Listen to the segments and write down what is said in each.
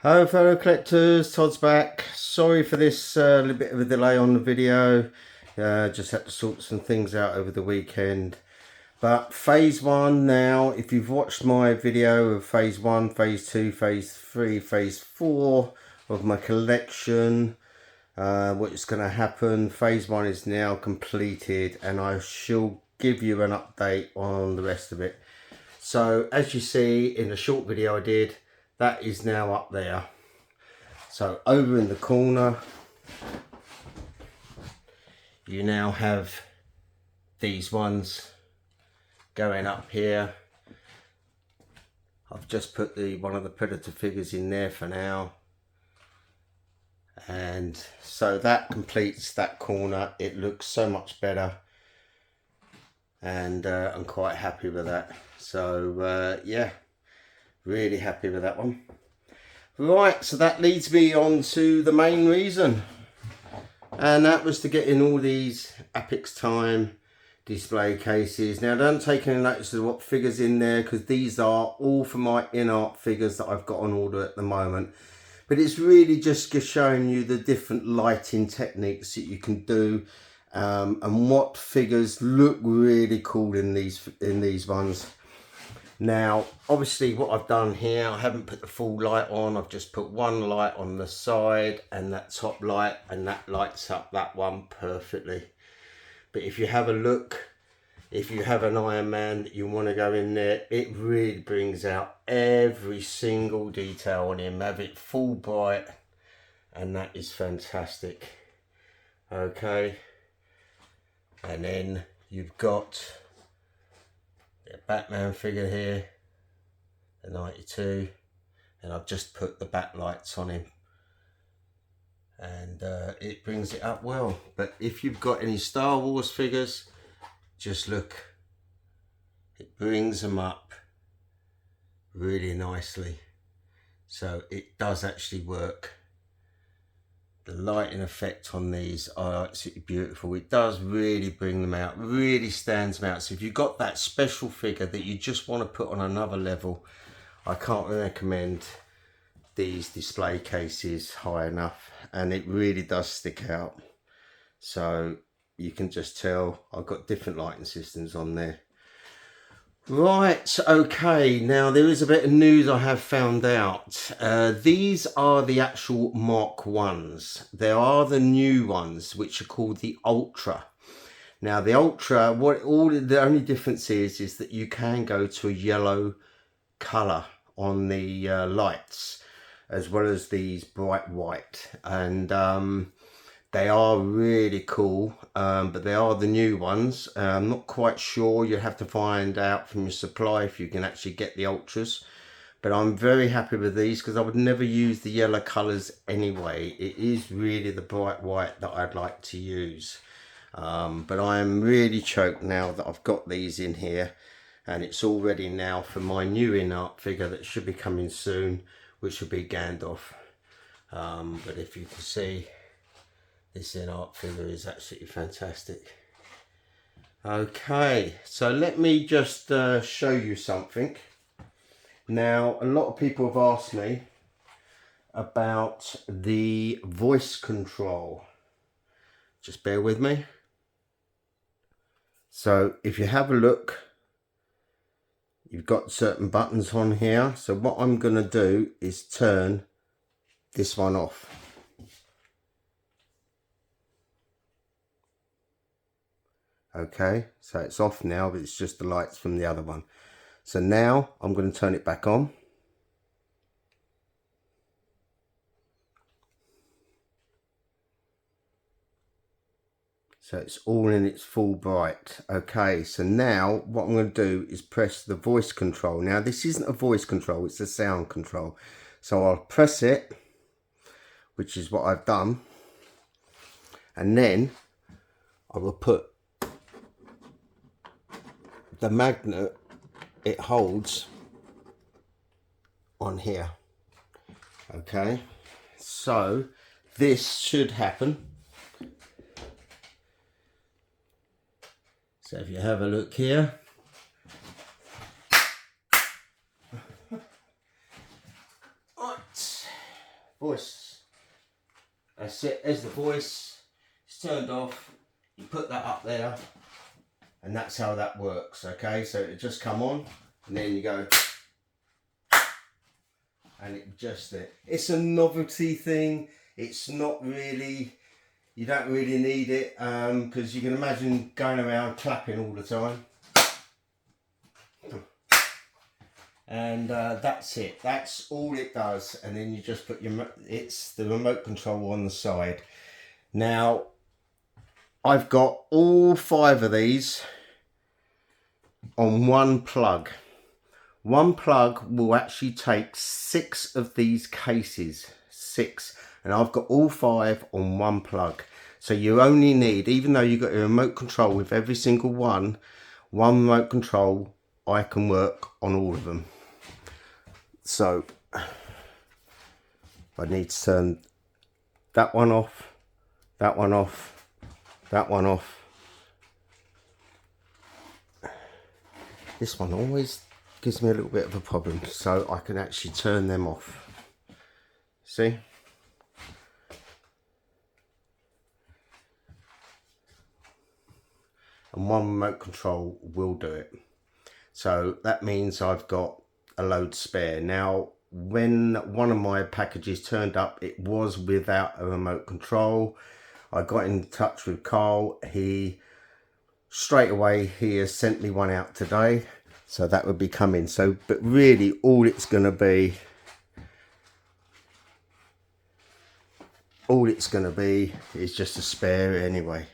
Hello fellow collectors, Todd's back. Sorry for this little bit of a delay on the video. Just had to sort some things out over the weekend. But phase 1 now, if you've watched my video of phase 1, phase 2, phase 3, phase 4 of my collection, what is going to happen, phase 1 is now completed and I shall give you an update on the rest of it. So as you see in the short video I did, that is now up there. So over in the corner, you now have these ones going up here. I've just put one of the Predator figures in there for now. And so that completes that corner. It looks so much better. And I'm quite happy with that. So yeah. Really happy with that one. Right, so that leads me on to the main reason. And that was to get in all these Apextime display cases. Now don't take any notice of what figures in there, because these are all for my in-art figures that I've got on order at the moment. But it's really just showing you the different lighting techniques that you can do, and what figures look really cool in these ones. Now, obviously what I've done here, I haven't put the full light on. I've just put one light on the side and that top light, and that lights up that one perfectly. But if you have a look, if you have an Iron Man that you want to go in there, it really brings out every single detail on him. Have it full bright, and that is fantastic. Okay. And then you've got a Batman figure here, the 92, and I've just put the backlights on him, and it brings it up well. But if you've got any Star Wars figures, just look, it brings them up really nicely. So it does actually work. The lighting effect on these are absolutely beautiful. It does really bring them out, really stands them out. So if you've got that special figure that you just want to put on another level, I can't recommend these display cases high enough, and it really does stick out. So you can just tell I've got different lighting systems on there. Right, okay, now there is a bit of news I have found out. These are the actual Mark 1s. There are the new ones, which are called the Ultra. Now the Ultra, the only difference is that you can go to a yellow colour on the lights, as well as these bright white. And they are really cool, but they are the new ones. I'm not quite sure. You have to find out from your supply if you can actually get the Ultras. But I'm very happy with these, because I would never use the yellow colours anyway. It is really the bright white that I'd like to use. But I am really choked now that I've got these in here. And it's all ready now for my new in-art figure that should be coming soon, which will be Gandalf. But if you can see, this in-art figure is absolutely fantastic. Okay, so let me just show you something. Now, a lot of people have asked me about the voice control. Just bear with me. So if you have a look, you've got certain buttons on here. So what I'm going to do is turn this one off. Okay, so it's off now, but it's just the lights from the other one. So now I'm going to turn it back on. So it's all in its full bright. Okay, so now what I'm going to do is press the voice control. Now this isn't a voice control, it's a sound control. So I'll press it, which is what I've done. And then I will put the magnet it holds on here. Okay, so this should happen. So if you have a look here, right, voice. That's it, there's the voice. It's turned off. You put that up there, and that's how that works, okay? So it just come on, and then you go, and it just it. It's a novelty thing. It's not really, you don't really need it, because you can imagine going around clapping all the time. And that's it, that's all it does. And then you just put your, it's the remote control on the side. Now I've got all 5 of these on one plug. One plug will actually take 6 of these cases, 6, and I've got all 5 on one plug. So you only need, even though you've got a remote control with every single one remote control, I can work on all of them. So I need to turn that one off, that one off, that one off. This one always gives me a little bit of a problem, so I can actually turn them off. See? And one remote control will do it. So that means I've got a load spare. Now, when one of my packages turned up, it was without a remote control. I got in touch with Carl. He straight away, he has sent me one out today, so that would be coming. So, but really all it's going to be is just a spare anyway.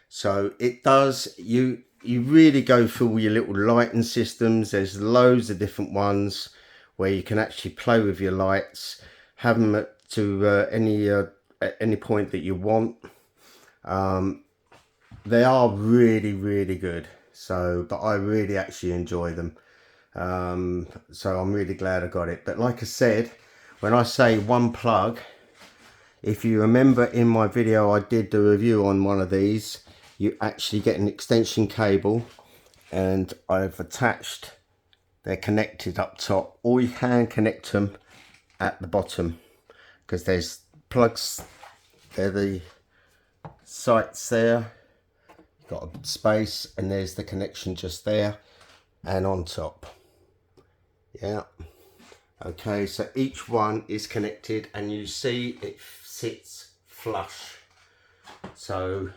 So it does, you really go through all your little lighting systems. There's loads of different ones where you can actually play with your lights, have them to at any point that you want. They are really good. So, but I really actually enjoy them. So I'm really glad I got it. But like I said, when I say one plug, if you remember in my video I did the review on one of these, you actually get an extension cable, and I've attached, they're connected up top, or you can connect them at the bottom, because there's plugs, they're the sights there, you've got a space, and there's the connection just there and on top. Yeah, okay, so each one is connected, and you see it sits flush. So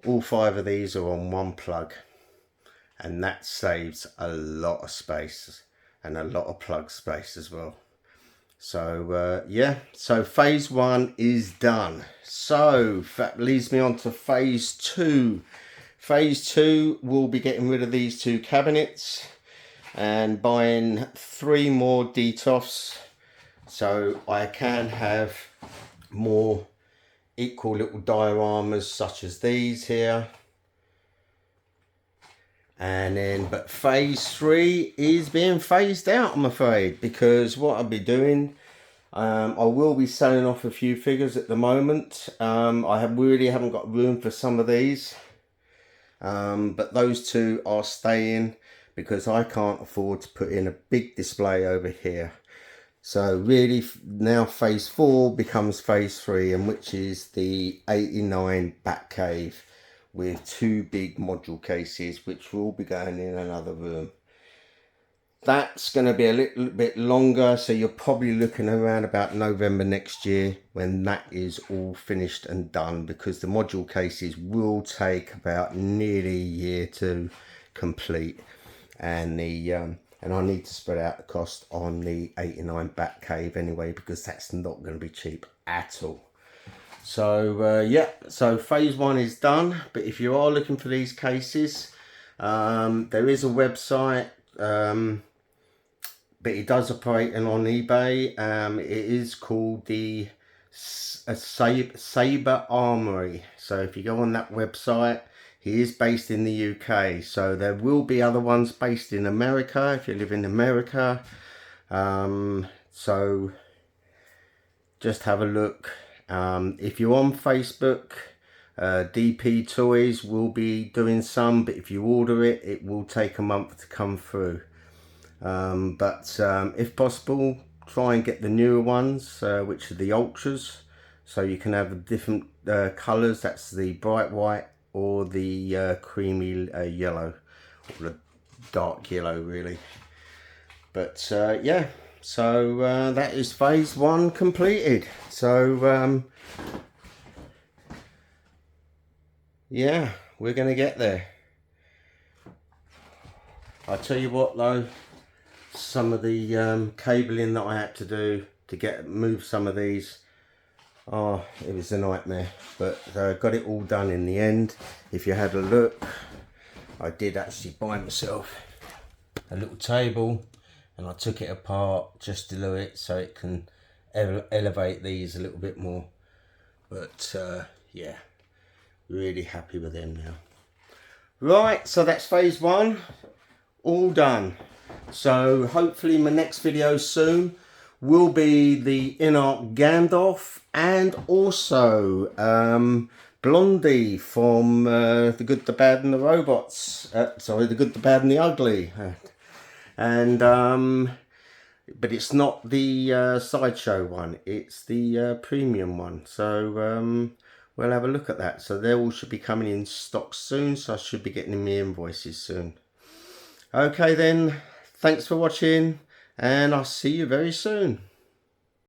all 5 of these are on one plug, and that saves a lot of space and a lot of plug space as well. So yeah, so phase 1 is done. So that leads me on to phase 2. Phase 2 will be getting rid of these 2 cabinets and buying 3 more DTOFs, so I can have more equal little dioramas such as these here. And then, but phase 3 is being phased out, I'm afraid, because what I'll be doing, I will be selling off a few figures at the moment. I really haven't got room for some of these, but those 2 are staying because I can't afford to put in a big display over here. So really now phase 4 becomes phase 3, and which is the 89 back cave with 2 big module cases, which will be going in another room. That's going to be a little bit longer, so you're probably looking around about November next year when that is all finished and done, because the module cases will take about nearly a year to complete, and and I need to spread out the cost on the 89 back cave anyway, because that's not going to be cheap at all. So yeah, so phase 1 is done. But if you are looking for these cases, there is a website, but it does operate on eBay. It is called the Sabre Armory. So if you go on that website, he is based in the UK, so there will be other ones based in America if you live in America. So just have a look. If you're on Facebook, DP Toys will be doing some, but if you order it, it will take a month to come through. But if possible, try and get the newer ones, which are the ultras, so you can have different colours. That's the bright white or the creamy yellow, or the dark yellow really. But yeah, so that is phase 1 completed. So yeah, we're going to get there. I tell you what though, some of the cabling that I had to do to move some of these, oh, it was a nightmare, but got it all done in the end. If you had a look, I did actually buy myself a little table, and I took it apart just to do it so it can elevate these a little bit more. But yeah, really happy with them now. Right, so that's phase 1 all done. So hopefully my next video soon will be the Inarc Gandalf, and also Blondie from The Good, the Bad and the Robots. Sorry, The Good, the Bad and the Ugly. And but it's not the sideshow one, it's the premium one. So we'll have a look at that. So they all should be coming in stock soon, so I should be getting my invoices soon. Okay then, thanks for watching, and I'll see you very soon.